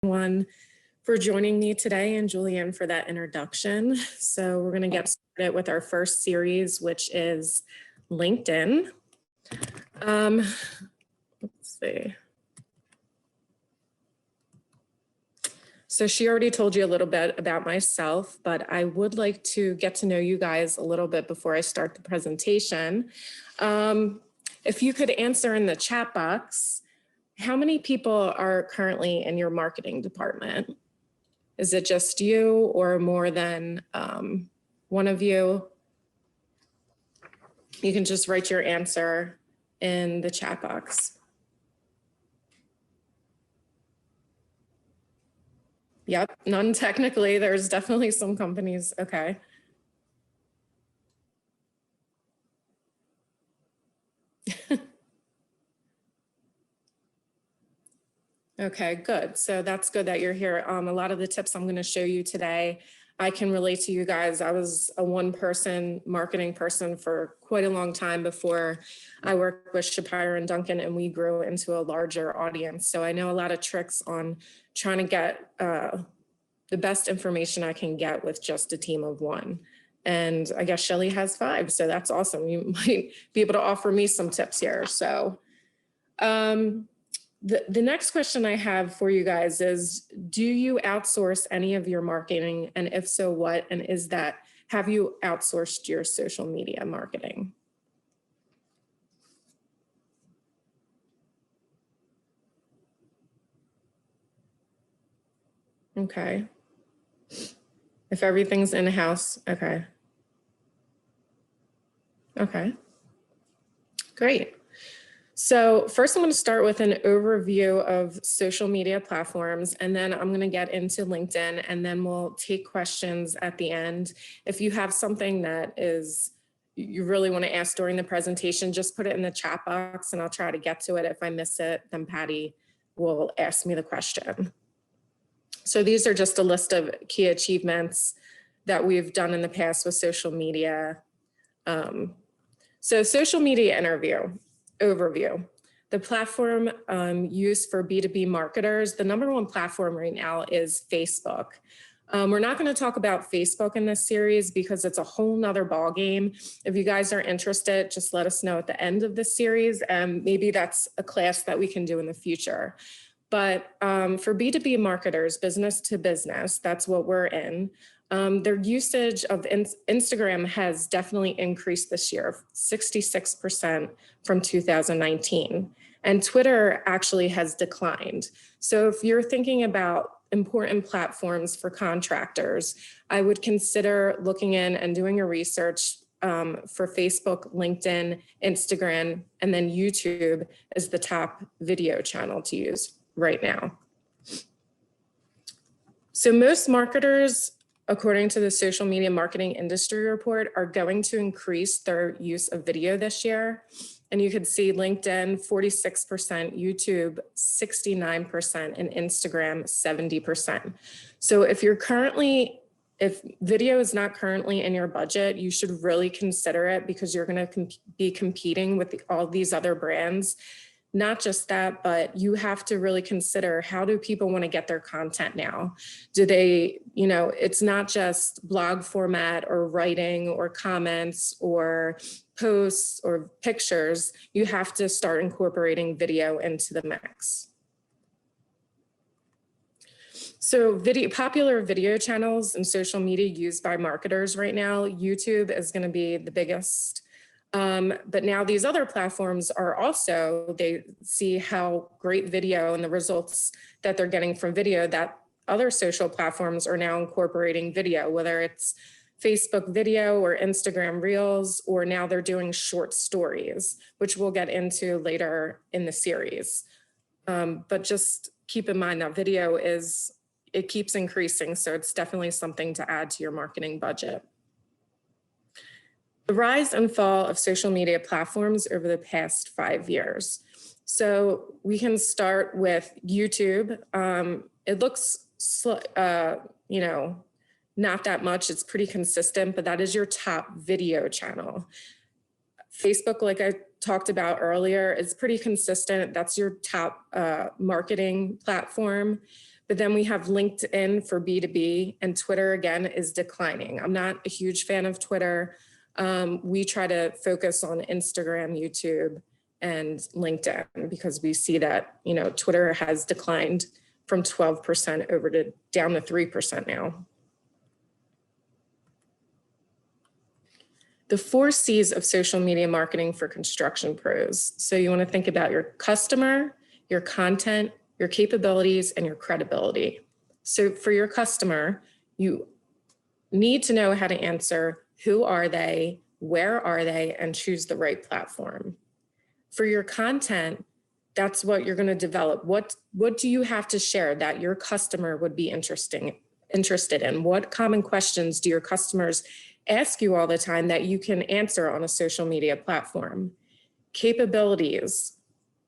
Everyone for joining me today, and Julianne for that introduction. So we're going to get started with our first series, which is LinkedIn. Let's see. So she already told you a little bit about myself, but I would like to get to know you guys a little bit before I start the presentation. If you could answer in the chat box, how many people are currently in your marketing department? Is it just you or more than one of you? You can just write your answer in the chat box. Yep, none technically. There's definitely some companies. Okay. Okay, good. So that's good that you're here. A lot of the tips I'm going to show you today, I can relate to you guys. I was a one-person marketing person for quite a long time before I worked with Shapiro and Duncan, and we grew into a larger audience. So I know a lot of tricks on trying to get the best information I can get with just a team of one. And I guess Shelly has 5, so that's awesome. You might be able to offer me some tips here. So the next question I have for you guys is, do you outsource any of your marketing? And if so, what? And have you outsourced your social media marketing? Okay. If everything's in-house, okay. Okay, great. So first I'm going to start with an overview of social media platforms, and then I'm going to get into LinkedIn, and then we'll take questions at the end. If you have something that you really want to ask during the presentation, just put it in the chat box and I'll try to get to it. If I miss it, then Patty will ask me the question. So these are just a list of key achievements that we've done in the past with social media. So social media overview. The platform used for B2B marketers, the #1 platform right now is Facebook. We're not going to talk about Facebook in this series because it's a whole nother ball game. If you guys are interested, just let us know at the end of this series, and maybe that's a class that we can do in the future. But for B2B marketers, business to business, that's what we're in. Their usage of Instagram has definitely increased this year, 66% from 2019. And Twitter actually has declined. So if you're thinking about important platforms for contractors, I would consider looking in and doing a research for Facebook, LinkedIn, Instagram, and then YouTube is the top video channel to use right now. So most marketers, according to the Social Media Marketing Industry Report, are going to increase their use of video this year. And you can see LinkedIn, 46%, YouTube, 69%, and Instagram, 70%. So if video is not currently in your budget, you should really consider it, because you're going to be competing with all these other brands. Not just that, but you have to really consider, how do people want to get their content now? Do they, it's not just blog format or writing or comments or posts or pictures. You have to start incorporating video into the mix. So popular video channels and social media used by marketers right now, YouTube is going to be the biggest. But now these other platforms are also, they see how great video and the results that they're getting from video, that other social platforms are now incorporating video, whether it's Facebook video or Instagram Reels, or now they're doing short stories, which we'll get into later in the series. But just keep in mind that video it keeps increasing, so it's definitely something to add to your marketing budget. The rise and fall of social media platforms over the past 5 years. So we can start with YouTube. It looks, not that much. It's pretty consistent, but that is your top video channel. Facebook, like I talked about earlier, is pretty consistent. That's your top marketing platform. But then we have LinkedIn for B2B, and Twitter again is declining. I'm not a huge fan of Twitter. We try to focus on Instagram, YouTube, and LinkedIn because we see that, you know, Twitter has declined from 12% over to down to 3% now. The 4 C's of social media marketing for construction pros. So you want to think about your customer, your content, your capabilities, and your credibility. So for your customer, you need to know how to answer who are they, where are they, and choose the right platform. For your content, that's what you're going to develop. What do you have to share that your customer would be interested in? What common questions do your customers ask you all the time that you can answer on a social media platform? Capabilities.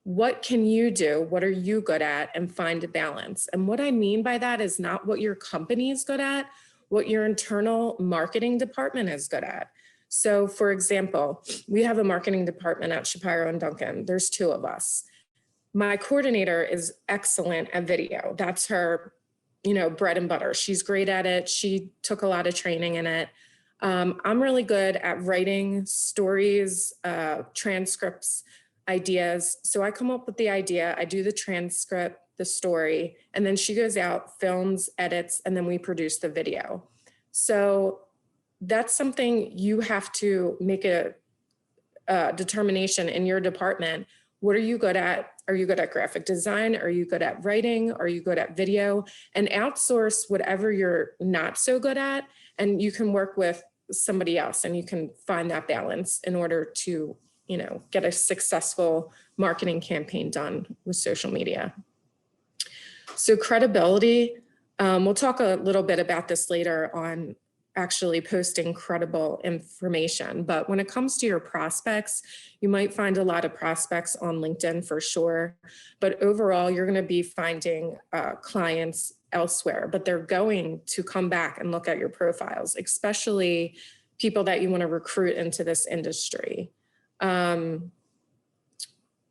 What can you do? What are you good at? And find a balance. And what I mean by that is not what your company is good at, what your internal marketing department is good at. So for example, we have a marketing department at Shapiro and Duncan. There's 2 of us. My coordinator is excellent at video. That's her, you know, bread and butter. She's great at it. She took a lot of training in it. I'm really good at writing stories, transcripts, ideas. So I come up with the idea, I do the transcript, the story, and then she goes out, films, edits, and then we produce the video. So that's something you have to make a determination in your department. What are you good at? Are you good at graphic design? Are you good at writing? Are you good at video? And outsource whatever you're not so good at, and you can work with somebody else and you can find that balance in order to, you know, get a successful marketing campaign done with social media. So credibility, we'll talk a little bit about this later on actually posting credible information. But when it comes to your prospects, you might find a lot of prospects on LinkedIn for sure. But overall, you're going to be finding clients elsewhere, but they're going to come back and look at your profiles, especially people that you want to recruit into this industry.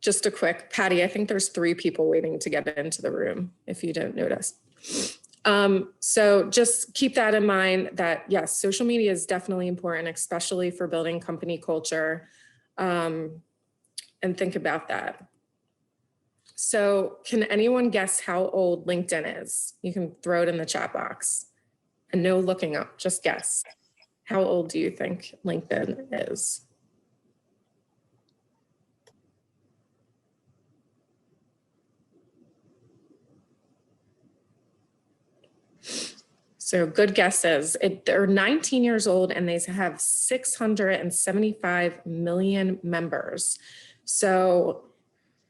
Just a quick, Patty, I think there's 3 people waiting to get into the room, if you don't notice. So just keep that in mind that yes, social media is definitely important, especially for building company culture, and think about that. So can anyone guess how old LinkedIn is? You can throw it in the chat box and no looking up, just guess. How old do you think LinkedIn is? So good guesses. They're 19 years old and they have 675 million members. So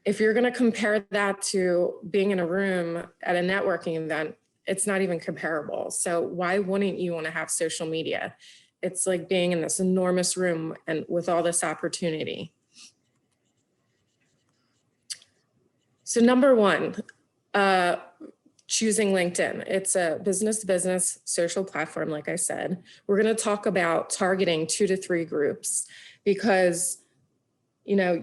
if you're going to compare that to being in a room at a networking event, it's not even comparable. So why wouldn't you want to have social media? It's like being in this enormous room and with all this opportunity. So number 1, choosing LinkedIn. It's a business-to-business social platform, like I said. We're going to talk about targeting 2 to 3 groups because, you know,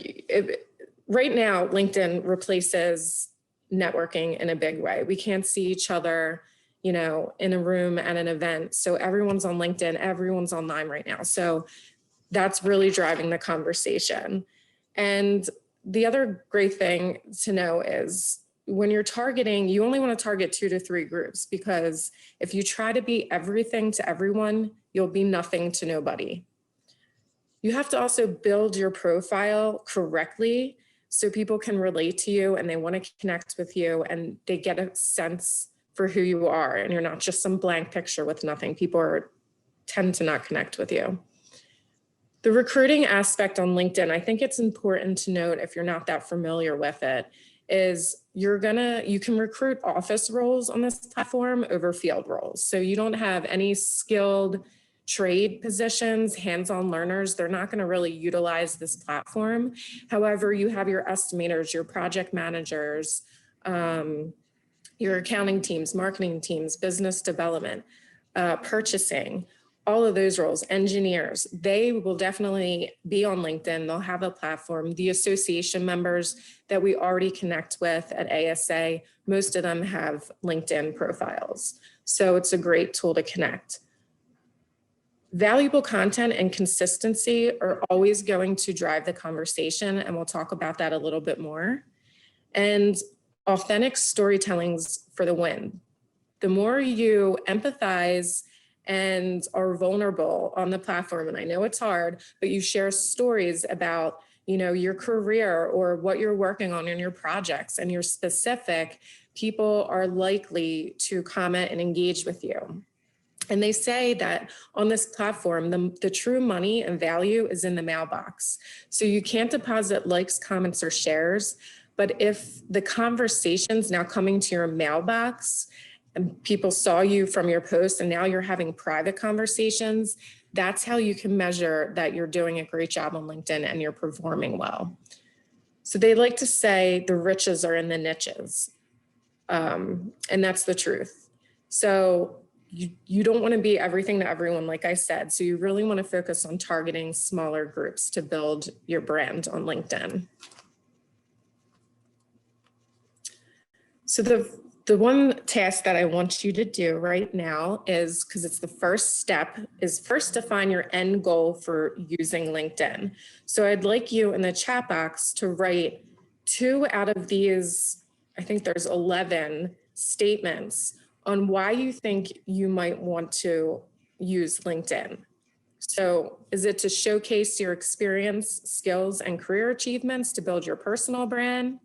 right now, LinkedIn replaces networking in a big way. We can't see each other, you know, in a room at an event. So everyone's on LinkedIn, everyone's online right now. So that's really driving the conversation. And the other great thing to know is when you're targeting, you only want to target 2 to 3 groups, because if you try to be everything to everyone, you'll be nothing to nobody. You have to also build your profile correctly so people can relate to you and they want to connect with you and they get a sense for who you are and you're not just some blank picture with nothing. People tend to not connect with you. The recruiting aspect on LinkedIn, I think it's important to note, if you're not that familiar with it, is you can recruit office roles on this platform over field roles. So you don't have any skilled trade positions, hands-on learners. They're not going to really utilize this platform. However, you have your estimators, your project managers, your accounting teams, marketing teams, business development, purchasing. all of those roles, engineers, they will definitely be on LinkedIn. They'll have a platform. The association members that we already connect with at ASA, most of them have LinkedIn profiles. So it's a great tool to connect. Valuable content and consistency are always going to drive the conversation, and we'll talk about that a little bit more. And authentic storytelling's for the win. The more you empathize and are vulnerable on the platform, and I know it's hard, but you share stories about, you know, your career or what you're working on in your projects, and you're specific, people are likely to comment and engage with you. And they say that on this platform, the true money and value is in the mailbox. So you can't deposit likes, comments, or shares, but if the conversation's now coming to your mailbox and people saw you from your post and now you're having private conversations, that's how you can measure that you're doing a great job on LinkedIn and you're performing well. So they like to say the riches are in the niches. And that's the truth. So you don't want to be everything to everyone, like I said. So you really want to focus on targeting smaller groups to build your brand on LinkedIn. So the one task that I want you to do right now is, because it's the first step, is first define your end goal for using LinkedIn. So I'd like you in the chat box to write 2 out of these, I think there's 11 statements on why you think you might want to use LinkedIn. So is it to showcase your experience, skills, and career achievements to build your personal brand?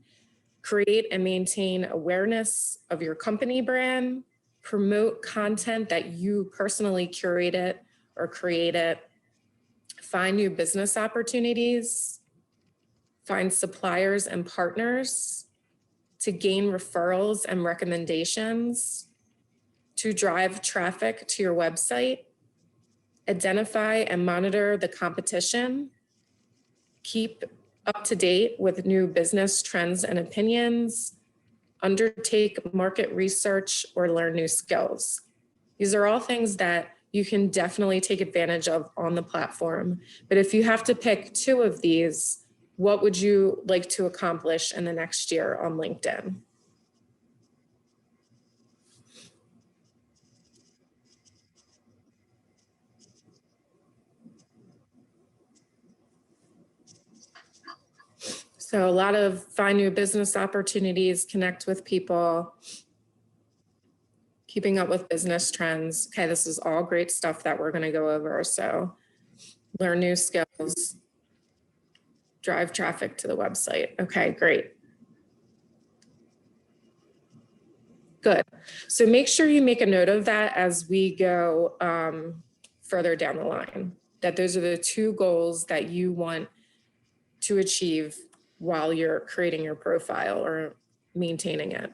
Create and maintain awareness of your company brand, promote content that you personally curated or created, find new business opportunities, find suppliers and partners, to gain referrals and recommendations, to drive traffic to your website, identify and monitor the competition, keep up to date with new business trends and opinions, undertake market research, or learn new skills. These are all things that you can definitely take advantage of on the platform. But if you have to pick 2 of these, what would you like to accomplish in the next year on LinkedIn? So a lot of find new business opportunities, connect with people, keeping up with business trends. Okay, this is all great stuff that we're going to go over. So learn new skills, drive traffic to the website. Okay, great. Good. So make sure you make a note of that as we go further down the line, that those are the 2 goals that you want to achieve while you're creating your profile or maintaining it.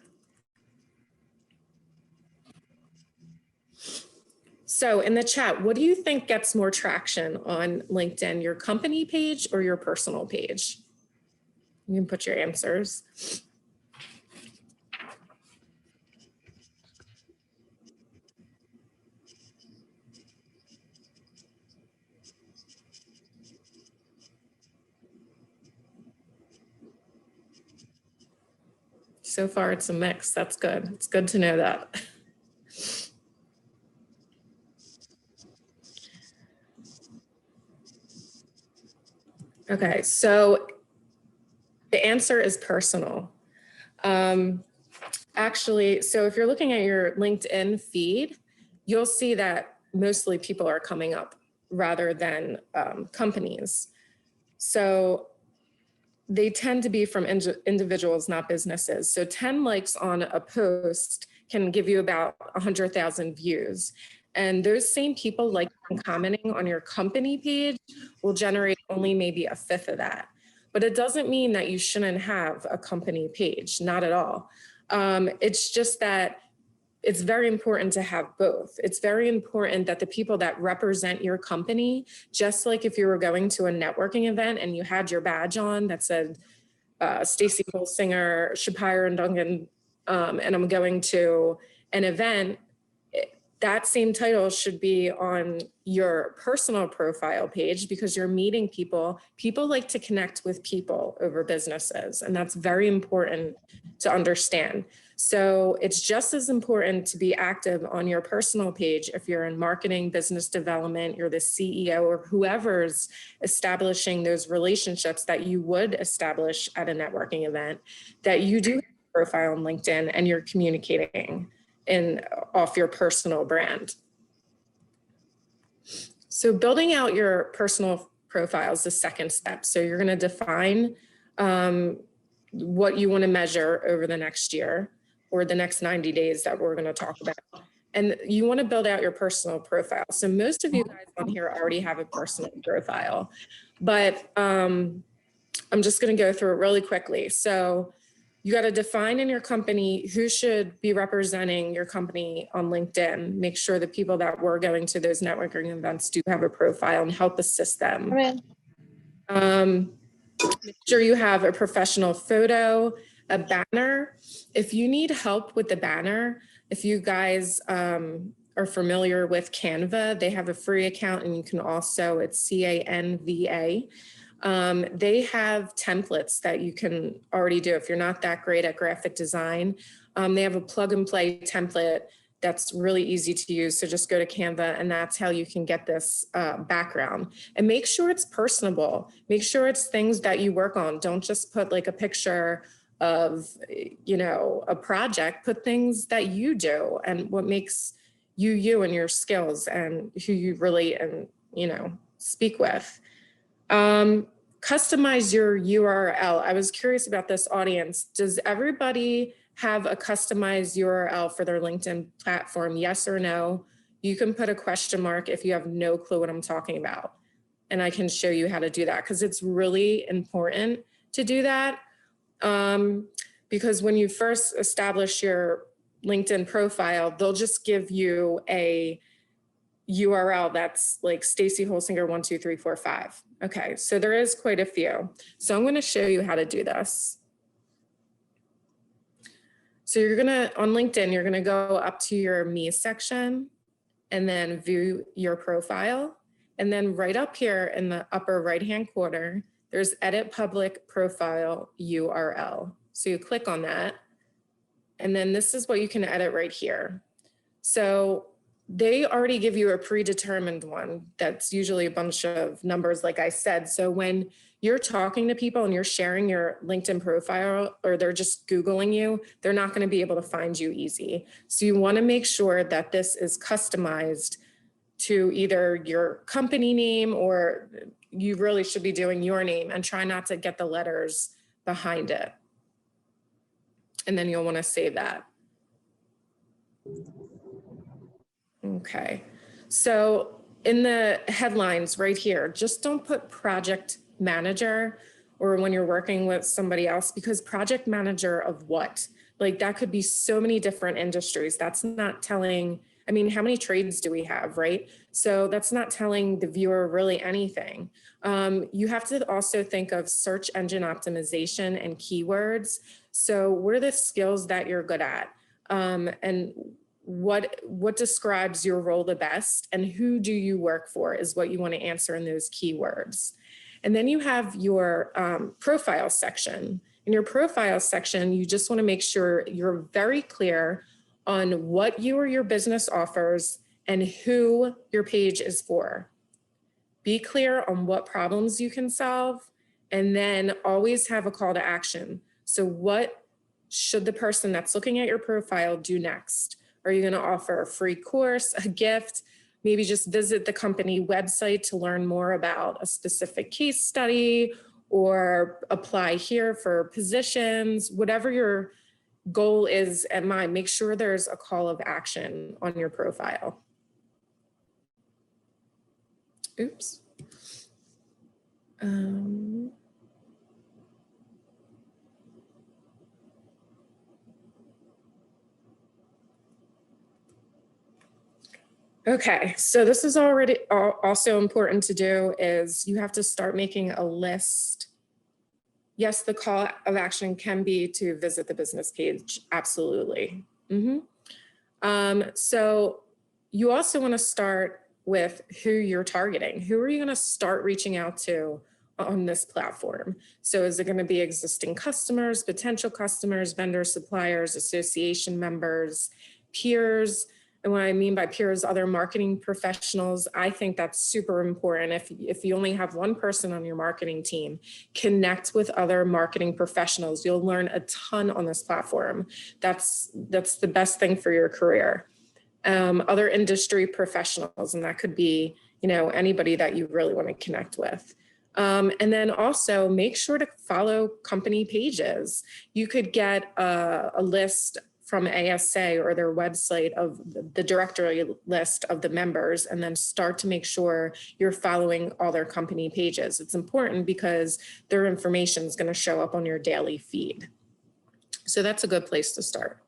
So in the chat, what do you think gets more traction on LinkedIn, your company page or your personal page? You can put your answers. So far, it's a mix. That's good. It's good to know that. Okay, so the answer is personal. Actually, so if you're looking at your LinkedIn feed, you'll see that mostly people are coming up rather than companies. So they tend to be from individuals, not businesses. So 10 likes on a post can give you about 100,000 views. And those same people liking and commenting on your company page will generate only maybe 1/5 of that. But it doesn't mean that you shouldn't have a company page, not at all. It's just that it's very important to have both. It's very important that the people that represent your company, just like if you were going to a networking event and you had your badge on that said Stacy Holsinger, Shapiro and Duncan, and I'm going to an event, that same title should be on your personal profile page because you're meeting people. People like to connect with people over businesses, and that's very important to understand. So it's just as important to be active on your personal page if you're in marketing, business development, you're the CEO, or whoever's establishing those relationships that you would establish at a networking event, that you do have a profile on LinkedIn and you're communicating off your personal brand. So building out your personal profile is the second step. So you're going to define what you want to measure over the next year or the next 90 days that we're going to talk about. And you want to build out your personal profile. So most of you guys on here already have a personal profile, but I'm just going to go through it really quickly. So you got to define in your company who should be representing your company on LinkedIn. Make sure the people that were going to those networking events do have a profile and help assist them. Make sure you have a professional photo, a banner. If you need help with the banner, if you guys are familiar with Canva, they have a free account, and you can also, it's CANVA. They have templates that you can already do if you're not that great at graphic design. They have a plug and play template that's really easy to use. So just go to Canva, and that's how you can get this background. And make sure it's personable. Make sure it's things that you work on. Don't just put like a picture of, you know, a project. Put things that you do and what makes you, you and your skills and who you relate and, you know, speak with. Customize your URL. I was curious about this audience. Does everybody have a customized URL for their LinkedIn platform? Yes or no? You can put a question mark if you have no clue what I'm talking about. And I can show you how to do that because it's really important to do that. Because when you first establish your LinkedIn profile, they'll just give you a URL that's like Stacy Holsinger 12345. Okay, so there is quite a few. So I'm going to show you how to do this. So you're going to, on LinkedIn, you're going to go up to your Me section and then view your profile. And then right up here in the upper right-hand corner, there's Edit Public Profile URL. So you click on that. And then this is what you can edit right here. So they already give you a predetermined one that's usually a bunch of numbers, like I said. So when you're talking to people and you're sharing your LinkedIn profile, or they're just Googling you, they're not going to be able to find you easy. So you want to make sure that this is customized to either your company name, or you really should be doing your name, and try not to get the letters behind it. And then you'll want to save that. Okay, so in the headlines right here, just don't put project manager or when you're working with somebody else, because project manager of what? Like that could be so many different industries. That's not telling, I mean, how many trades do we have, right? So that's not telling the viewer really anything. You have to also think of search engine optimization and keywords. So what are the skills that you're good at? And what describes your role the best, and who do you work for is what you want to answer in those keywords. And then you have your profile section. In your profile section, you just want to make sure you're very clear on what you or your business offers and who your page is for. Be clear on what problems you can solve, and then always have a call to action. So what should the person that's looking at your profile do next? Are you going to offer a free course, a gift? Maybe just visit the company website to learn more about a specific case study, or apply here for positions. Whatever your goal is at mind, make sure there's a call of action on your profile. Oops. Okay, so this is already also important to do, is you have to start making a list. Yes, the call of action can be to visit the business page, absolutely. So you also want to start with who you're targeting. Who are you going to start reaching out to on this platform? So is it going to be existing customers, potential customers, vendors, suppliers, association members, peers? And what I mean by peers, other marketing professionals. I think that's super important. If you only have one person on your marketing team, connect with other marketing professionals. You'll learn a ton on this platform. That's the best thing for your career. Other industry professionals, and that could be, anybody that you really want to connect with. And then also make sure to follow company pages. You could get a list from ASA or their website of the directory list of the members, and then start to make sure you're following all their company pages. It's important because their information is going to show up on your daily feed. So that's a good place to start.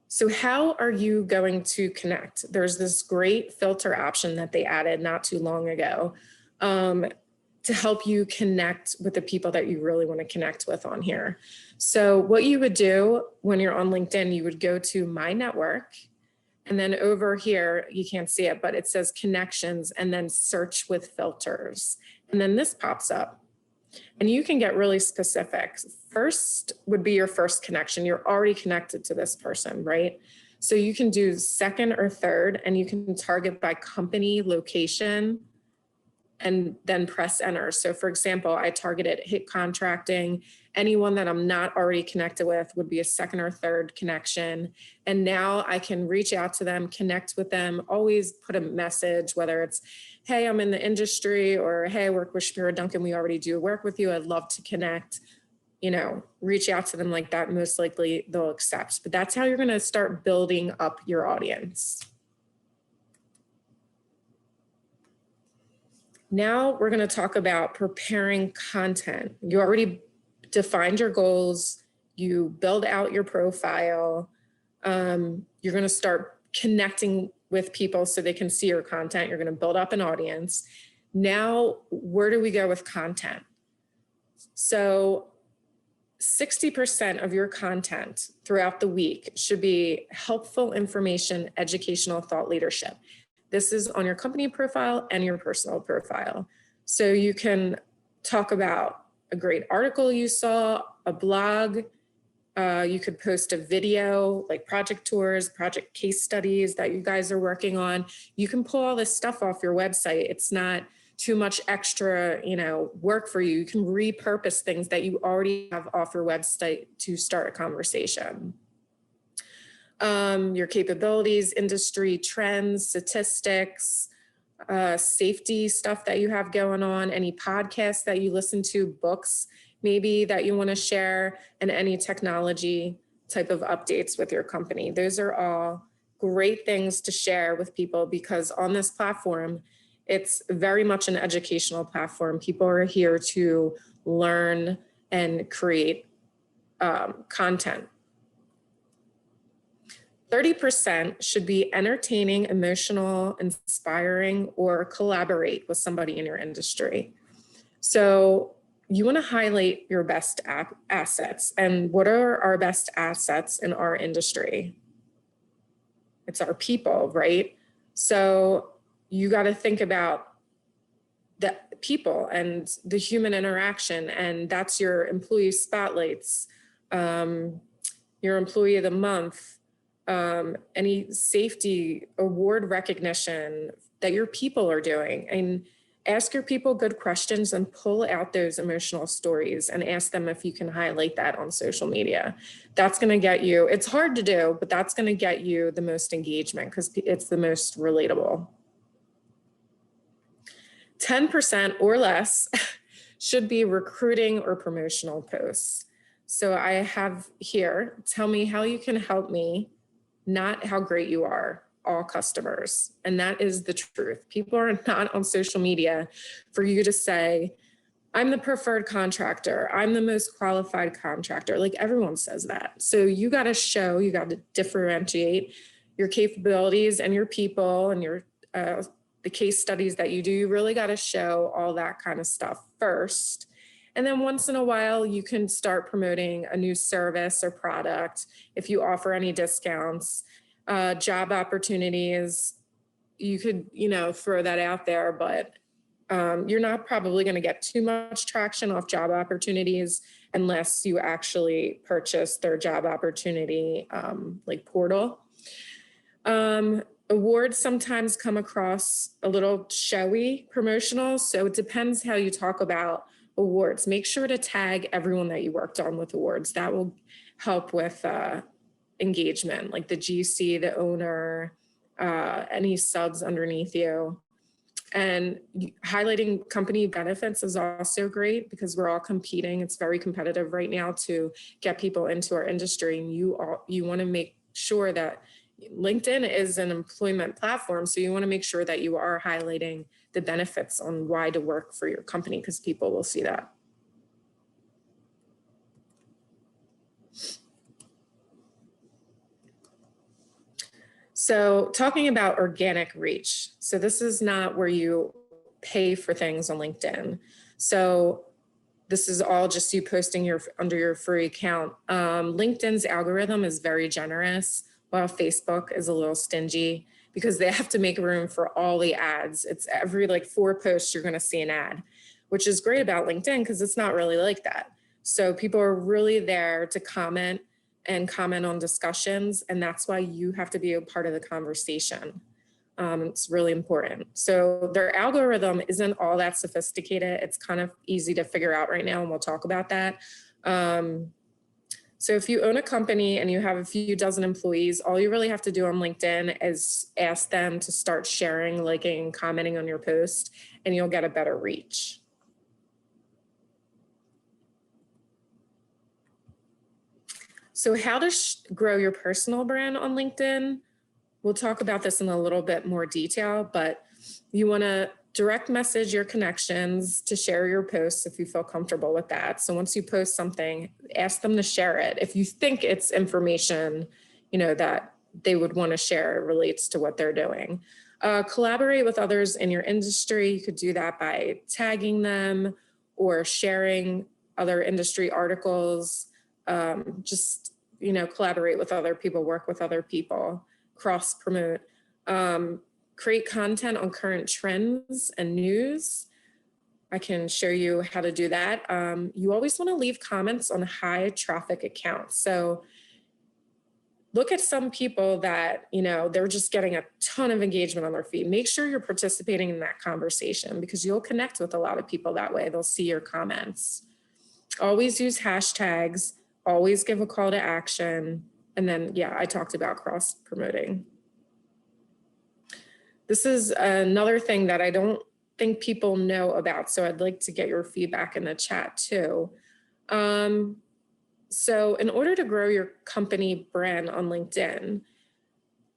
So how are you going to connect? There's this great filter option that they added not too long ago to help you connect with the people that you really want to connect with on here. So what you would do when you're on LinkedIn, you would go to My Network, and then over here, you can't see it, but it says Connections, and then Search with Filters. And then this pops up. And you can get really specific. First would be your first connection. You're already connected to this person, right? So you can do second or third, and you can target by company, location, and then press enter. So for example, I targeted HIT Contracting. Anyone that I'm not already connected with would be a second or third connection. And now I can reach out to them, connect with them, always put a message, whether it's, hey, I'm in the industry, or hey, I work with Shapiro Duncan. We already do work with you. I'd love to connect. Reach out to them like that. Most likely they'll accept. But that's how you're going to start building up your audience. Now we're going to talk about preparing content. You already defined your goals. You build out your profile. You're going to start connecting with people so they can see your content. You're going to build up an audience. Now, where do we go with content? So 60% of your content throughout the week should be helpful information, educational, thought leadership. This is on your company profile and your personal profile. So you can talk about a great article you saw, a blog. You could post a video, like project tours, project case studies that you guys are working on. You can pull all this stuff off your website. It's not too much extra, work for you. You can repurpose things that you already have off your website to start a conversation. Your capabilities, industry trends, statistics, safety stuff that you have going on, any podcasts that you listen to, books maybe that you want to share, and any technology type of updates with your company. Those are all great things to share with people, because on this platform, it's very much an educational platform. People are here to learn and create content. 30% should be entertaining, emotional, inspiring, or collaborate with somebody in your industry. So you want to highlight your best assets. And what are our best assets in our industry? It's our people, right? So you got to think about the people and the human interaction, and that's your employee spotlights, your employee of the month, any safety award recognition that your people are doing. And ask your people good questions and pull out those emotional stories and ask them if you can highlight that on social media. That's going to get you, it's hard to do, but that's going to get you the most engagement because it's the most relatable. 10% or less should be recruiting or promotional posts. So I have here, tell me how you can help me, not how great you are, all customers. And that is the truth. People are not on social media for you to say, I'm the preferred contractor, I'm the most qualified contractor. Like everyone says that. So you got to show, you got to differentiate your capabilities and your people and your the case studies that you do. You really got to show all that kind of stuff first. And then once in a while, you can start promoting a new service or product if you offer any discounts. Job opportunities, you could, throw that out there, but you're not probably going to get too much traction off job opportunities unless you actually purchase their job opportunity like portal. Awards sometimes come across a little showy, promotional, so it depends how you talk about awards. Make sure to tag everyone that you worked on with awards. That will help with engagement, like the GC, the owner, any subs underneath you. And highlighting company benefits is also great because we're all competing. It's very competitive right now to get people into our industry. And you want to make sure that LinkedIn is an employment platform. So you want to make sure that you are highlighting the benefits on why to work for your company, because people will see that. So talking about organic reach. So this is not where you pay for things on LinkedIn. So this is all just you posting under your free account. LinkedIn's algorithm is very generous, while Facebook is a little stingy because they have to make room for all the ads. It's every 4 posts you're going to see an ad, which is great about LinkedIn because it's not really like that. So people are really there to comment on discussions, and that's why you have to be a part of the conversation. It's really important. So their algorithm isn't all that sophisticated. It's kind of easy to figure out right now, and we'll talk about that. So if you own a company and you have a few dozen employees, all you really have to do on LinkedIn is ask them to start sharing, liking, commenting on your post, and you'll get a better reach. So how to grow your personal brand on LinkedIn? We'll talk about this in a little bit more detail, but you want to direct message your connections to share your posts if you feel comfortable with that. So once you post something, ask them to share it. If you think it's information, that they would want to share, it relates to what they're doing. Collaborate with others in your industry. You could do that by tagging them or sharing other industry articles. Just, collaborate with other people, work with other people, cross promote, create content on current trends and news. I can show you how to do that. You always want to leave comments on high traffic accounts. So look at some people that, they're just getting a ton of engagement on their feed. Make sure you're participating in that conversation because you'll connect with a lot of people that way. They'll see your comments. Always use hashtags, always give a call to action. And then, I talked about cross promoting. This is another thing that I don't think people know about. So I'd like to get your feedback in the chat too. So in order to grow your company brand on LinkedIn,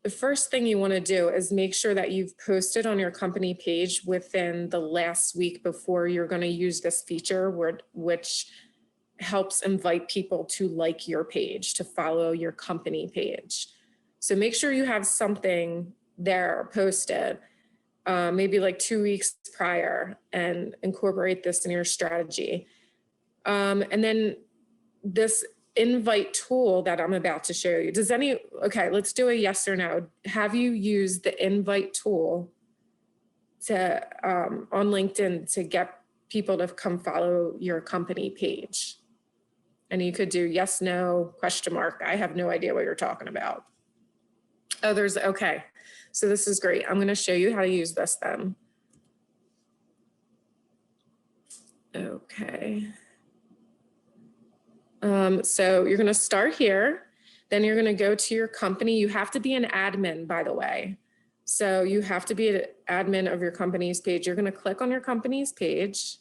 the first thing you want to do is make sure that you've posted on your company page within the last week before you're going to use this feature, which helps invite people to like your page, to follow your company page. So make sure you have something there posted, maybe 2 weeks prior, and incorporate this in your strategy. And then this invite tool that I'm about to show you, okay, let's do a yes or no. Have you used the invite tool to on LinkedIn to get people to come follow your company page? And you could do yes, no, question mark. I have no idea what you're talking about. Oh, okay. So this is great. I'm going to show you how to use this then. Okay. So you're going to start here. Then you're going to go to your company. You have to be an admin, by the way. So you have to be an admin of your company's page. You're going to click on your company's page.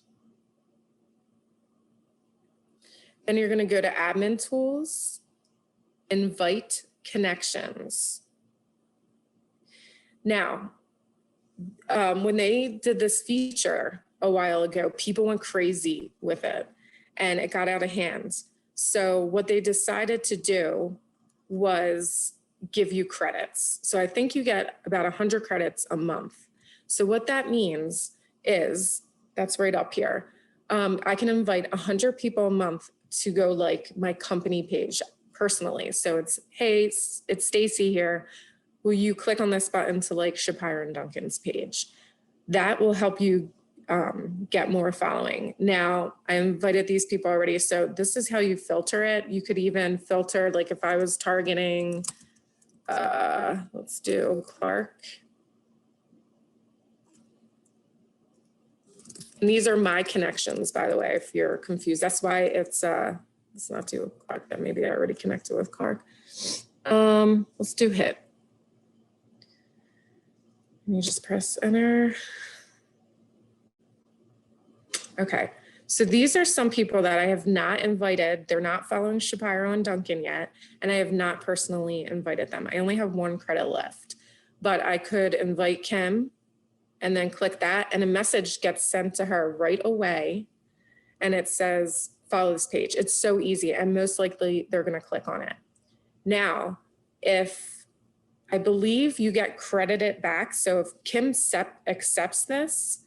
Then you're going to go to admin tools, invite connections. Now, when they did this feature a while ago, people went crazy with it and it got out of hand. So what they decided to do was give you credits. So I think you get about 100 credits a month. So what that means is, that's right up here. I can invite 100 people a month to go like my company page personally. So it's, hey, it's Stacy here. will you click on this button to like Shapiro and Duncan's page? That will help you get more following. Now, I invited these people already, so this is how you filter it. You could even filter, like if I was targeting, let's do Clark. And these are my connections, by the way, if you're confused. That's why it's not to Clark, then maybe I already connected with Clark. Let's do hit. Let me just press enter. Okay, so these are some people that I have not invited. They're not following Shapiro and Duncan yet, and I have not personally invited them. I only have one credit left, but I could invite Kim and then click that, and a message gets sent to her right away, and it says, follow this page. It's so easy, and most likely they're gonna click on it. Now, if I believe you get credited back, so if Kim accepts this,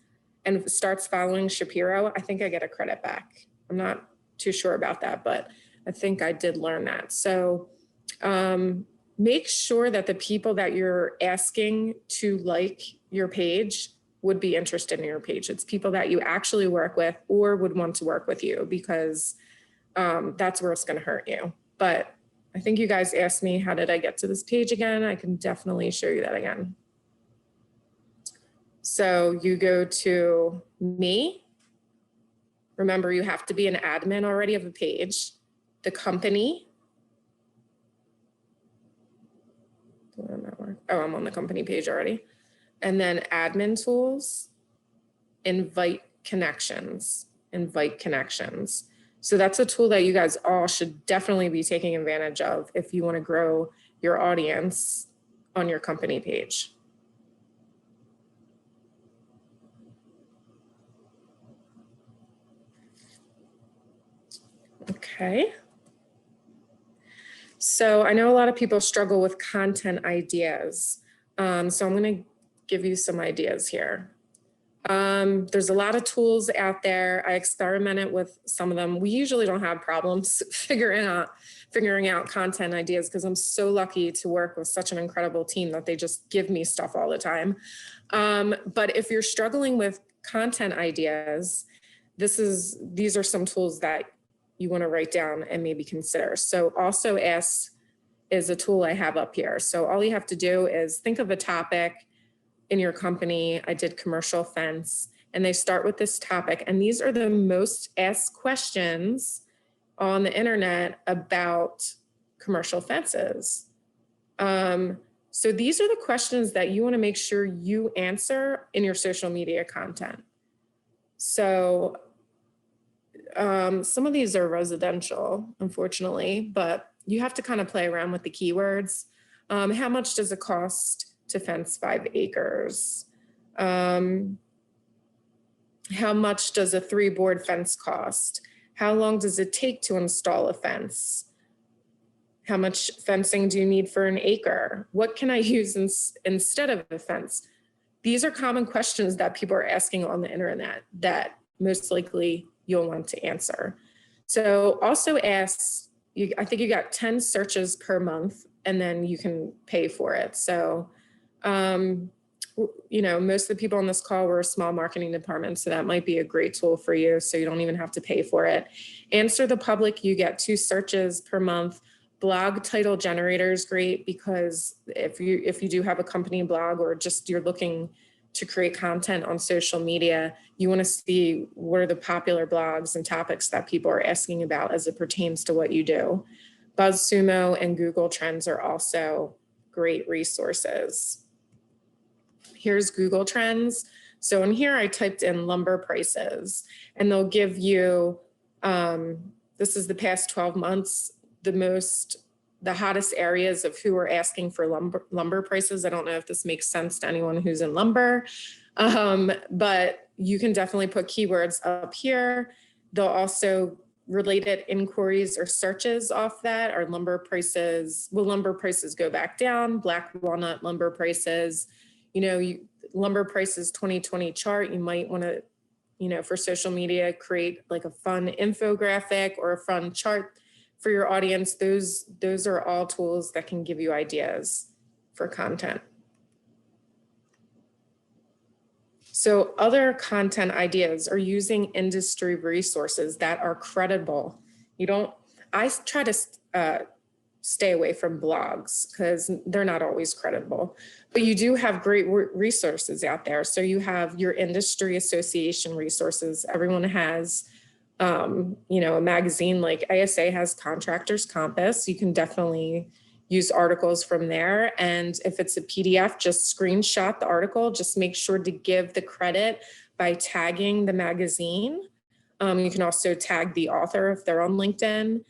and starts following Shapiro, I think I get a credit back. I'm not too sure about that, but I think I did learn that. So make sure that the people that you're asking to like your page would be interested in your page. It's people that you actually work with or would want to work with you, because that's where it's gonna hurt you. But I think you guys asked me, how did I get to this page again? I can definitely show you that again. So you go to me. Remember, you have to be an admin already of a page. The company. Oh, I'm on the company page already. And then admin tools, invite connections, invite connections. So that's a tool that you guys all should definitely be taking advantage of if you want to grow your audience on your company page. Okay. So I know a lot of people struggle with content ideas. So I'm going to give you some ideas here. There's a lot of tools out there. I experimented with some of them. We usually don't have problems figuring out content ideas, because I'm so lucky to work with such an incredible team that they just give me stuff all the time. But if you're struggling with content ideas, these are some tools that you want to write down and maybe consider. So Also Ask is a tool I have up here. So all you have to do is think of a topic in your company. I did commercial fence, and they start with this topic. And these are the most asked questions on the internet about commercial fences. So these are the questions that you want to make sure you answer in your social media content. So some of these are residential, unfortunately, but you have to kind of play around with the keywords. How much does it cost to fence 5 acres? How much does a 3-board fence cost? How long does it take to install a fence? How much fencing do you need for an acre? What can I use instead of a fence? These are common questions that people are asking on the internet that most likely you'll want to answer. So Also Ask, I think you got 10 searches per month, and then you can pay for it. So, most of the people on this call were a small marketing department, so that might be a great tool for you, so you don't even have to pay for it. Answer the Public, you get 2 searches per month. Blog title generator is great, because if you do have a company blog, or just you're looking to create content on social media, you want to see what are the popular blogs and topics that people are asking about as it pertains to what you do. BuzzSumo and Google Trends are also great resources. Here's Google Trends. So in here, I typed in lumber prices, and they'll give you, this is the past 12 months, the hottest areas of who are asking for lumber prices. I don't know if this makes sense to anyone who's in lumber, but you can definitely put keywords up here. They'll also related inquiries or searches off that are lumber prices. Will lumber prices go back down? Black walnut lumber prices. Lumber prices 2020 chart. You might want to, for social media, create like a fun infographic or a fun chart for your audience. Those are all tools that can give you ideas for content. So other content ideas are using industry resources that are credible. I try to stay away from blogs because they're not always credible, but you do have great resources out there. So you have your industry association resources. Everyone has, a magazine like ASA has Contractors Compass. You can definitely use articles from there. And if it's a PDF, just screenshot the article. Just make sure to give the credit by tagging the magazine. You can also tag the author if they're on LinkedIn.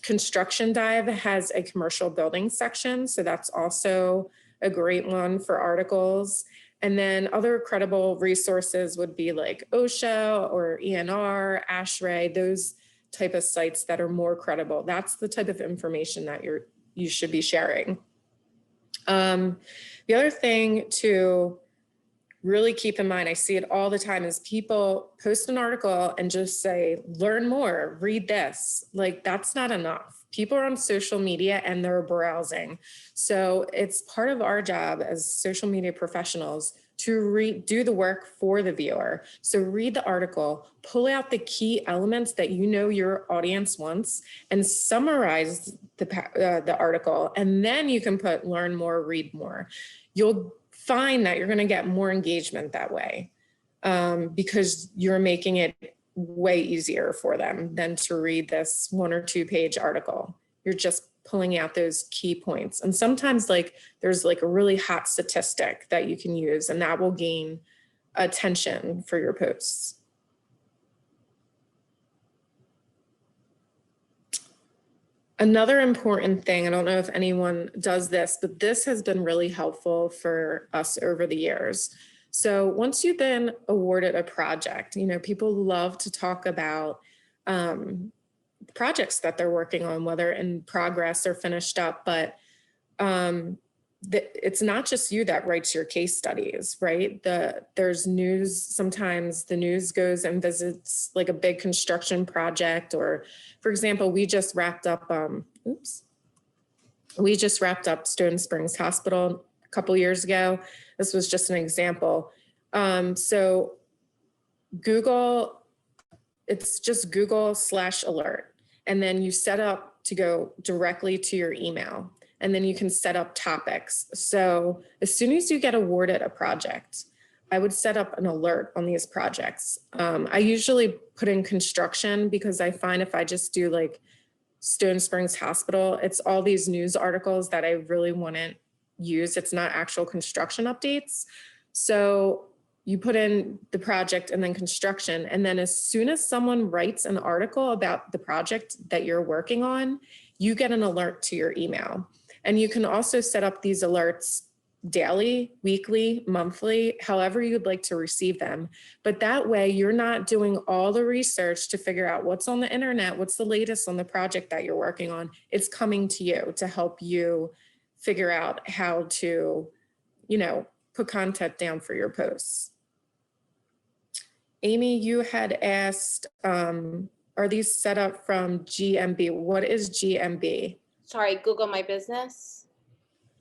Construction Dive has a commercial building section, so that's also a great one for articles. And then other credible resources would be like OSHA or ENR, ASHRAE, those type of sites that are more credible. That's the type of information that you should be sharing. The other thing to really keep in mind, I see it all the time, is people post an article and just say, learn more, read this. Like, that's not enough. People are on social media and they're browsing. So it's part of our job as social media professionals to do the work for the viewer. So read the article, pull out the key elements that you know your audience wants, and summarize the article. And then you can put learn more, read more. You'll find that you're going to get more engagement that way, because you're making it way easier for them than to read this 1 or 2 page article. You're just pulling out those key points. And sometimes there's a really hot statistic that you can use, and that will gain attention for your posts. Another important thing, I don't know if anyone does this, but this has been really helpful for us over the years. So once you've been awarded a project, people love to talk about projects that they're working on, whether in progress or finished up, but it's not just you that writes your case studies, right? There's news, sometimes the news goes and visits like a big construction project, or for example, we just wrapped up Stone Springs Hospital a couple years ago. This was just an example. So Google, it's just Google/alert. And then you set up to go directly to your email. And then you can set up topics. So as soon as you get awarded a project, I would set up an alert on these projects. I usually put in construction, because I find if I just do like Stone Springs Hospital, it's all these news articles that I really wouldn't use. It's not actual construction updates. So you put in the project and then construction. And then as soon as someone writes an article about the project that you're working on, you get an alert to your email. And you can also set up these alerts daily, weekly, monthly, however you'd like to receive them. But that way you're not doing all the research to figure out what's on the internet, what's the latest on the project that you're working on. It's coming to you to help you figure out how to, put content down for your posts. Amy, you had asked, are these set up from GMB? What is GMB? Sorry, Google My Business.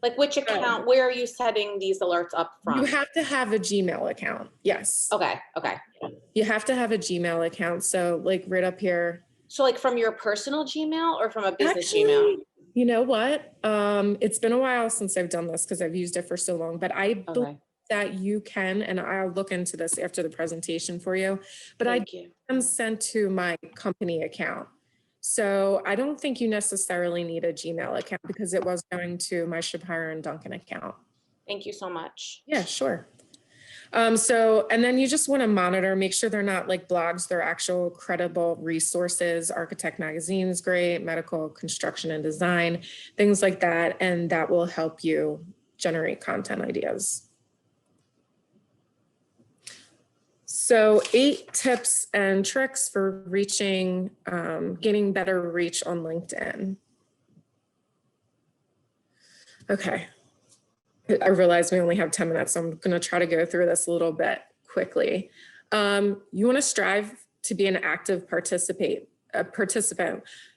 Like which account, where are you setting these alerts up from? You have to have a Gmail account, yes. Okay. You have to have a Gmail account. So like right up here. So like from your personal Gmail or from a business Gmail? You know what? It's been a while since I've done this because I've used it for so long, but I believe that you can, and I'll look into this after the presentation for you, but I am sent to my company account. So I don't think you necessarily need a Gmail account because it was going to my Shapiro and Duncan account. Thank you so much. Yeah, sure. And then you just want to monitor, make sure they're not like blogs, they're actual credible resources. Architect Magazine is great, medical, construction and design, things like that. And that will help you generate content ideas. So 8 tips and tricks for reaching, getting better reach on LinkedIn. Okay. I realize we only have 10 minutes, so I'm going to try to go through this a little bit quickly. You want to strive to be an active participant.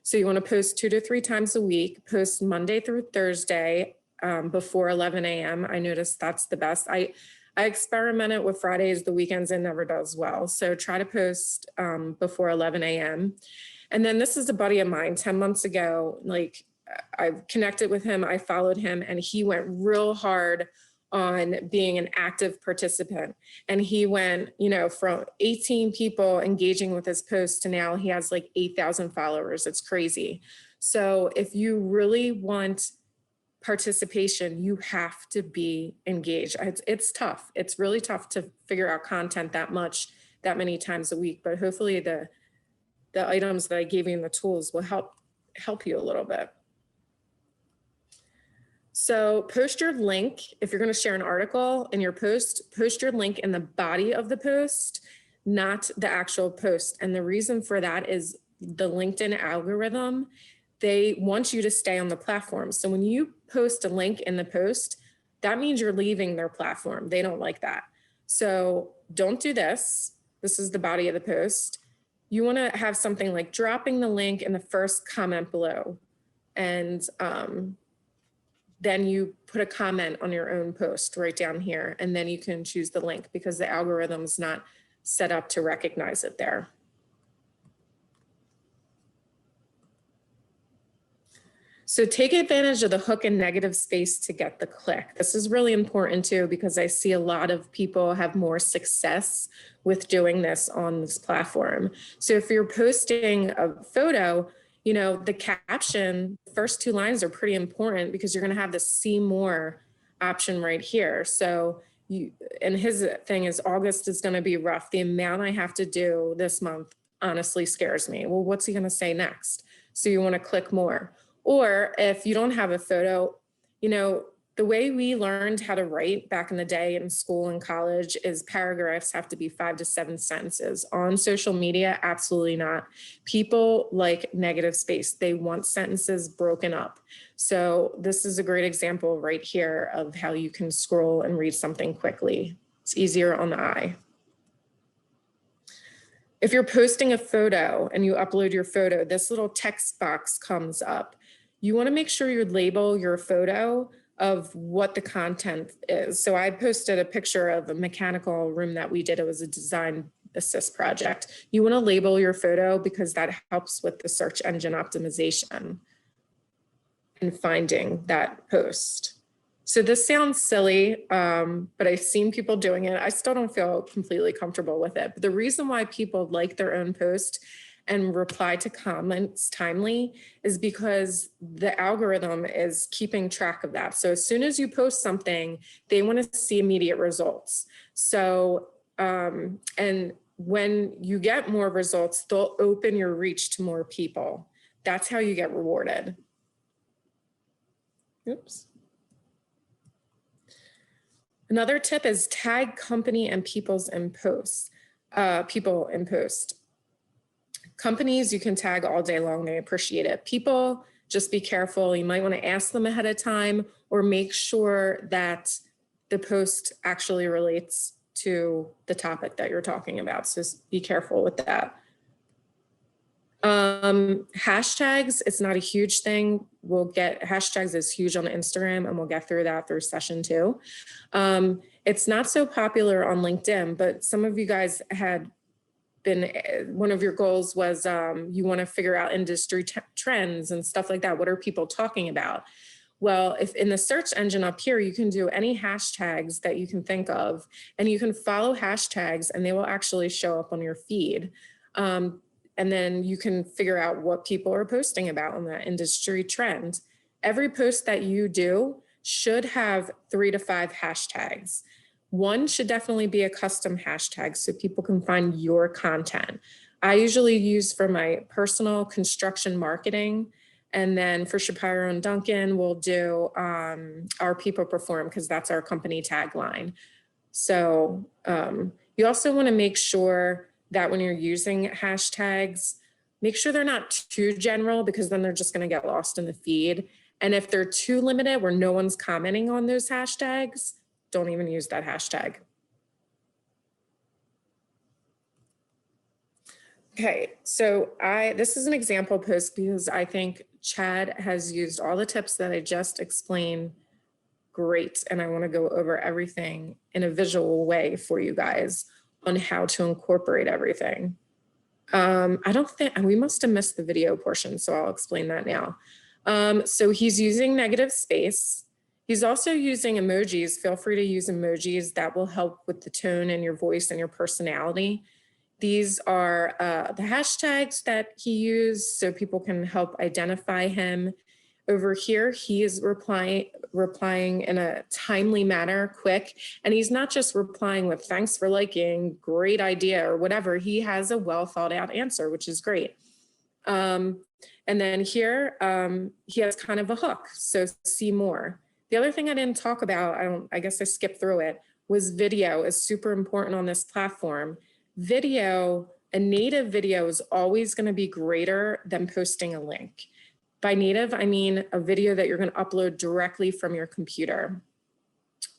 So you want to post 2 to 3 times a week, post Monday through Thursday, before 11 a.m. I noticed that's the best. I experimented with Fridays, the weekends, it never does well. So try to post before 11 a.m. And then this is a buddy of mine 10 months ago, like I've connected with him, I followed him, and he went real hard on being an active participant. And he went, you know, from 18 people engaging with his post to now he has like 8,000 followers. It's crazy. So if you really want participation, you have to be engaged. It's tough. It's really tough to figure out content that many times a week, but hopefully the items that I gave you in the tools will help you a little bit. So post your link. If you're going to share an article in your post your link in the body of the post, not the actual post. And the reason for that is the LinkedIn algorithm, they want you to stay on the platform. So when you post a link in the post, that means you're leaving their platform. They don't like that. So don't do this. This is the body of the post. You want to have something like dropping the link in the first comment below. And then you put a comment on your own post right down here, and then you can choose the link because the algorithm's not set up to recognize it there. So take advantage of the hook and negative space to get the click. This is really important too, because I see a lot of people have more success with doing this on this platform. So if you're posting a photo, you know, the caption, first two lines are pretty important because you're going to have the see more option right here. So and his thing is August is going to be rough. The amount I have to do this month honestly scares me. Well, what's he going to say next? So you want to click more. Or if you don't have a photo, you know, the way we learned how to write back in the day in school and college is paragraphs have to be 5 to 7 sentences. On social media, absolutely not. People like negative space. They want sentences broken up. So this is a great example right here of how you can scroll and read something quickly. It's easier on the eye. If you're posting a photo and you upload your photo, this little text box comes up. You want to make sure you label your photo of what the content is. So I posted a picture of a mechanical room that we did. It was a design assist project. You want to label your photo because that helps with the search engine optimization and finding that post. So this sounds silly, but I've seen people doing it. I still don't feel completely comfortable with it. But the reason why people like their own post and reply to comments timely is because the algorithm is keeping track of that. So as soon as you post something, they want to see immediate results. So, and when you get more results, they'll open your reach to more people. That's how you get rewarded. Oops. Another tip is tag company and people in post. Companies, you can tag all day long. They appreciate it. People, just be careful. You might want to ask them ahead of time or make sure that the post actually relates to the topic that you're talking about. So just be careful with that. Hashtags, it's not a huge thing. Hashtags is huge on Instagram, and we'll get through that through session 2. It's not so popular on LinkedIn, but some of you guys had been, one of your goals was you want to figure out industry trends and stuff like that. What are people talking about? Well, if in the search engine up here, you can do any hashtags that you can think of, and you can follow hashtags and they will actually show up on your feed. And then you can figure out what people are posting about on that industry trend. Every post that you do should have 3 to 5 hashtags. One should definitely be a custom hashtag so people can find your content. I usually use for my personal construction marketing, and then for Shapiro and Duncan, we'll do our people perform because that's our company tagline. So you also want to make sure that when you're using hashtags, make sure they're not too general because then they're just going to get lost in the feed. And if they're too limited where no one's commenting on those hashtags, don't even use that hashtag. Okay, so this is an example post because I think Chad has used all the tips that I just explained great. And I want to go over everything in a visual way for you guys on how to incorporate everything. I don't think, we must have missed the video portion, so I'll explain that now. So he's using negative space. He's also using emojis. Feel free to use emojis that will help with the tone and your voice and your personality. These are the hashtags that he used so people can help identify him. Over here, he is replying in a timely manner, quick, and he's not just replying with thanks for liking, great idea, or whatever. He has a well thought out answer, which is great. And then here, he has kind of a hook, so see more. The other thing I didn't talk about, I guess I skipped through it, was video is super important on this platform. Video, a native video is always going to be greater than posting a link. By native, I mean a video that you're going to upload directly from your computer.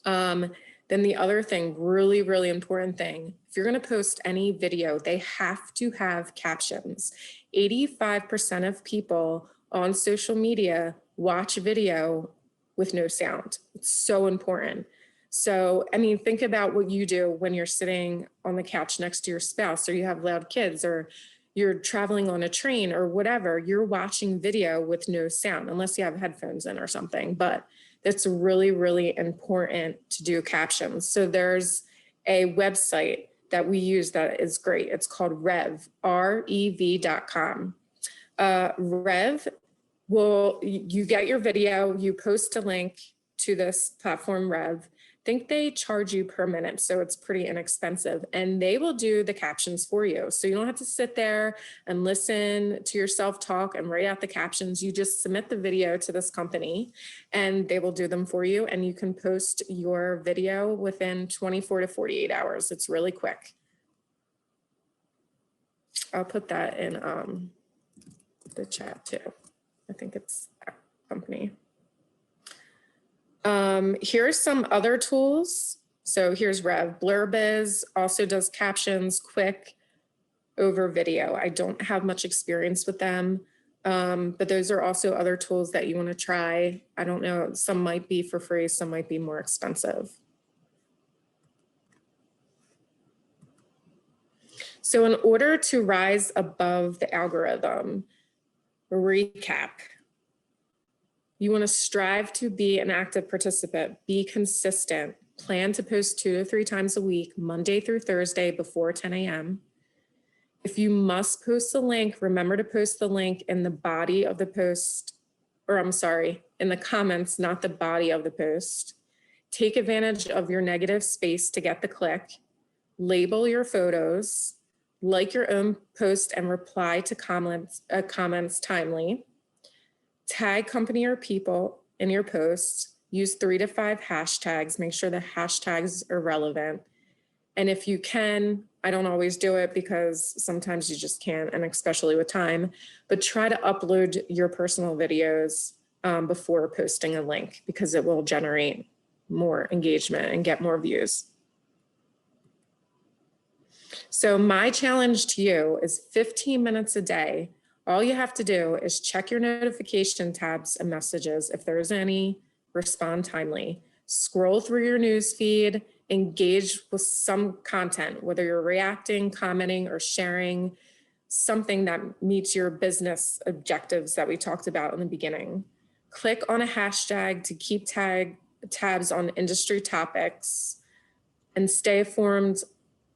Then the other thing, really, really important thing, if you're going to post any video, they have to have captions. 85% of people on social media watch video with no sound. It's so important. So, I mean, think about what you do when you're sitting on the couch next to your spouse, or you have loud kids, or you're traveling on a train or whatever, you're watching video with no sound, unless you have headphones in or something. But it's really, really important to do captions. So there's a website that we use that is great. It's called Rev, REV.com. Rev you get your video, you post a link to this platform, Rev. I think they charge you per minute, so it's pretty inexpensive, and they will do the captions for you. So you don't have to sit there and listen to yourself talk and write out the captions. You just submit the video to this company and they will do them for you, and you can post your video within 24 to 48 hours. It's really quick. I'll put that in the chat too. I think it's that company. Here's some other tools. So here's Rev. Blurbiz also does captions, quick over video. I don't have much experience with them, but those are also other tools that you want to try. I don't know, some might be for free, some might be more expensive. So in order to rise above the algorithm, recap. You want to strive to be an active participant, be consistent, plan to post 2 to 3 times a week, Monday through Thursday before 10 a.m. If you must post a link, remember to post the link in the body of the post, or I'm sorry, in the comments, not the body of the post. Take advantage of your negative space to get the click. Label your photos, like your own post and reply to comments timely. Tag company or people in your posts. Use 3 to 5 hashtags. Make sure the hashtags are relevant. And if you can, I don't always do it because sometimes you just can't, and especially with time, but try to upload your personal videos before posting a link, because it will generate more engagement and get more views. So my challenge to you is 15 minutes a day. All you have to do is check your notification tabs and messages. If there's any, respond timely. Scroll through your news feed, engage with some content, whether you're reacting, commenting, or sharing something that meets your business objectives that we talked about in the beginning. Click on a hashtag to keep tabs on industry topics and stay informed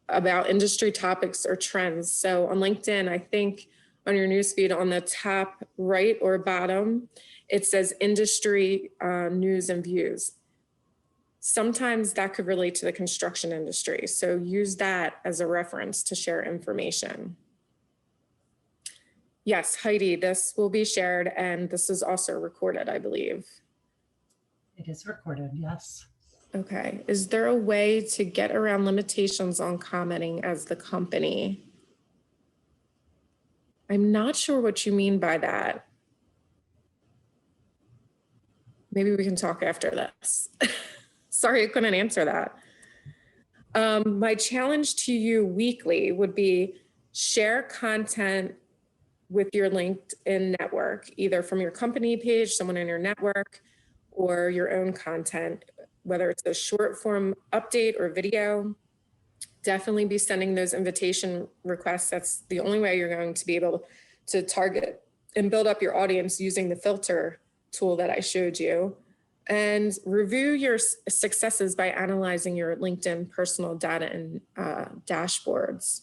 about industry topics or trends. So on LinkedIn, I think on your newsfeed on the top right or bottom, it says industry news and views. Sometimes that could relate to the construction industry. So use that as a reference to share information. Yes, Heidi, this will be shared, and this is also recorded, I believe. It is recorded, yes. Okay, is there a way to get around limitations on commenting as the company? I'm not sure what you mean by that. Maybe we can talk after this. Sorry, I couldn't answer that. My challenge to you weekly would be share content with your LinkedIn network, either from your company page, someone in your network, or your own content, whether it's a short form update or video. Definitely be sending those invitation requests. That's the only way you're going to be able to target and build up your audience using the filter tool that I showed you. And review your successes by analyzing your LinkedIn personal data and dashboards.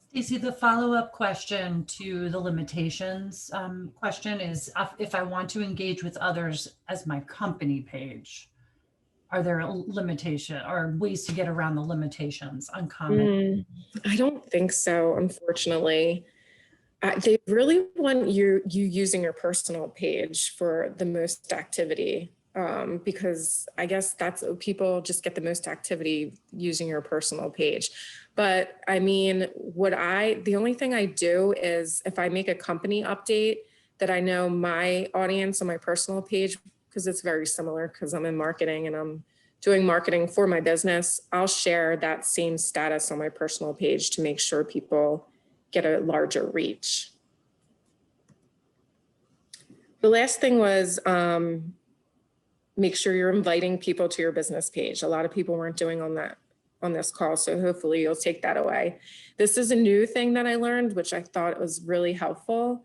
Stacey, the follow-up question to the limitations question is, if I want to engage with others as my company page, are there limitations or ways to get around the limitations on comment? I don't think so, unfortunately. They really want you using your personal page for the most activity, because I guess that's people just get the most activity using your personal page. But I mean, the only thing I do is if I make a company update that I know my audience on my personal page, because it's very similar because I'm in marketing and I'm doing marketing for my business, I'll share that same status on my personal page to make sure people get a larger reach. The last thing was make sure you're inviting people to your business page. A lot of people weren't doing on this call, so hopefully you'll take that away. This is a new thing that I learned, which I thought was really helpful.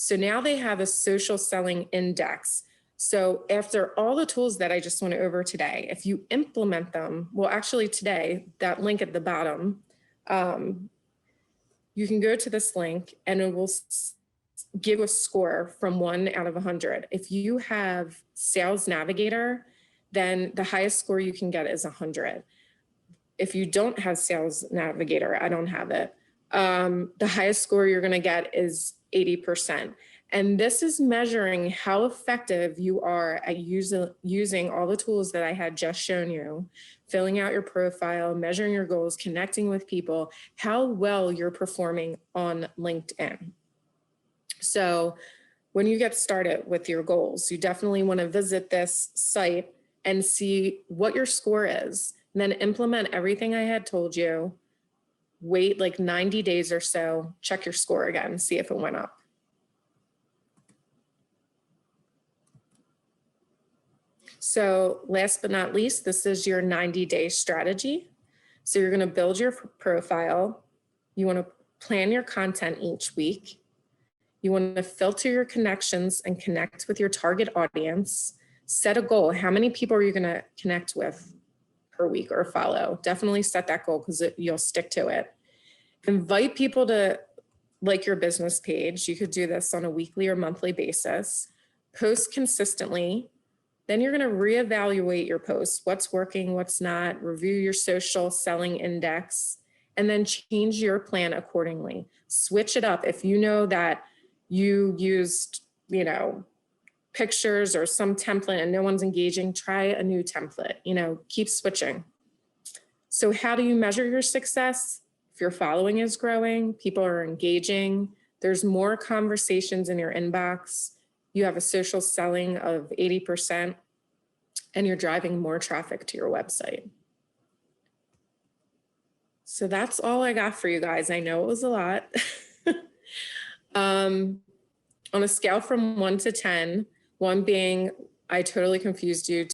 So now they have a social selling index. So after all the tools that I just went over today, if you implement them, well, actually today, that link at the bottom, you can go to this link and it will give a score from 1 out of 100. If you have Sales Navigator, then the highest score you can get is 100. If you don't have Sales Navigator, I don't have it, the highest score you're going to get is 80%. And this is measuring how effective you are at using all the tools that I had just shown you, filling out your profile, measuring your goals, connecting with people, how well you're performing on LinkedIn. So when you get started with your goals, you definitely want to visit this site and see what your score is, and then implement everything I had told you. Wait like 90 days or so, check your score again, see if it went up. So last but not least, this is your 90-day strategy. So you're going to build your profile. You want to plan your content each week. You want to filter your connections and connect with your target audience. Set a goal. How many people are you going to connect with per week or follow? Definitely set that goal because you'll stick to it. Invite people to like your business page. You could do this on a weekly or monthly basis. Post consistently. Then you're going to reevaluate your posts. What's working, what's not. Review your social selling index, and then change your plan accordingly. Switch it up. If you know that you used, pictures or some template and no one's engaging, try a new template, keep switching. So how do you measure your success? If your following is growing, people are engaging, there's more conversations in your inbox, you have a social selling of 80%, and you're driving more traffic to your website. So that's all I got for you guys. I know it was a lot. On a scale from 1 to 10, 1 being I totally confused you,